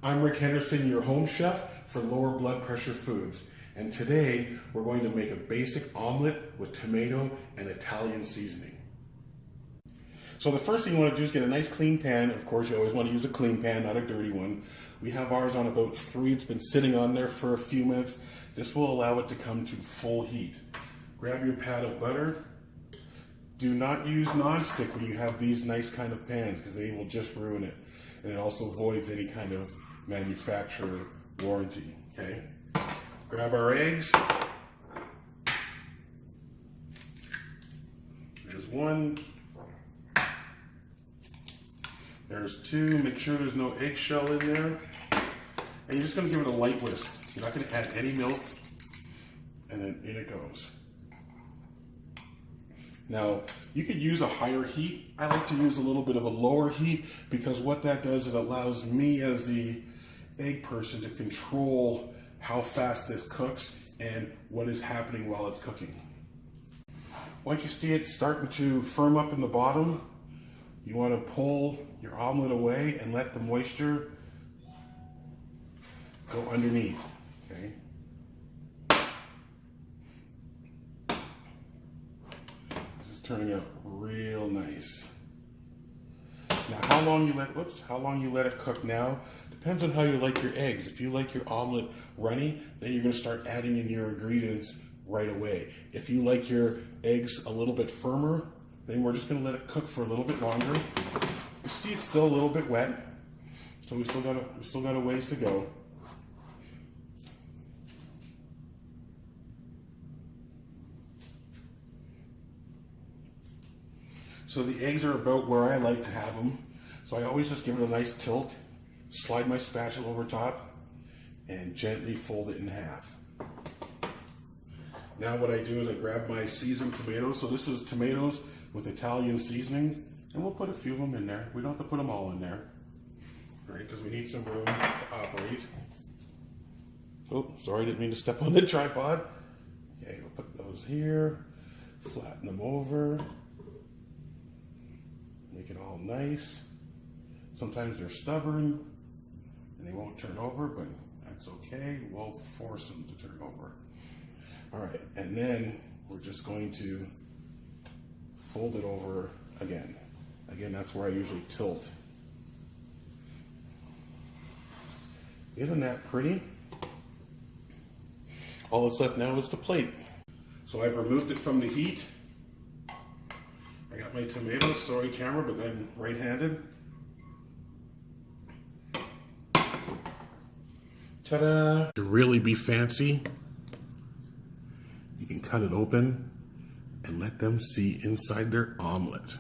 I'm Rick Henderson, your home chef for Lower Blood Pressure Foods. And today we're going to make a basic omelet with tomato and Italian seasoning. So the first thing you want to do is get a nice clean pan. Of course, you always want to use a clean pan, not a dirty one. We have ours on about 3. It's been sitting on there for a few minutes. This will allow it to come to full heat. Grab your pat of butter. Do not use non-stick when you have these nice kind of pans because they will just ruin it. And it also voids any kind of manufacturer warranty, okay? Grab our eggs. There's 1. There's 2. Make sure there's no eggshell in there. And you're just gonna give it a light whisk. You're not gonna add any milk. And then in it goes. Now, you could use a higher heat. I like to use a little bit of a lower heat because what that does, it allows me as the egg person to control how fast this cooks and what is happening while it's cooking. Once you see it starting to firm up in the bottom, you want to pull your omelet away and let the moisture go underneath, okay? Turning out real nice. Now how long you let it cook now depends on how you like your eggs. If you like your omelet runny, then you're going to start adding in your ingredients right away. If you like your eggs a little bit firmer, then we're just going to let it cook for a little bit longer. You see it's still a little bit wet, so we still got a ways to go. So the eggs are about where I like to have them. So I always just give it a nice tilt, slide my spatula over top, and gently fold it in half. Now what I do is I grab my seasoned tomatoes. So this is tomatoes with Italian seasoning, and we'll put a few of them in there. We don't have to put them all in there, right? Because we need some room to operate. Oh, sorry, I didn't mean to step on the tripod. Okay, we'll put those here, flatten them over. Make it all nice. Sometimes they're stubborn and they won't turn over, but that's okay. We'll force them to turn over. All right, and then we're just going to fold it over again. Again, that's where I usually tilt. Isn't that pretty? All that's left now is the plate. So I've removed it from the heat. I got my tomatoes, sorry camera, but I'm right-handed. Ta-da! To really be fancy, you can cut it open and let them see inside their omelet.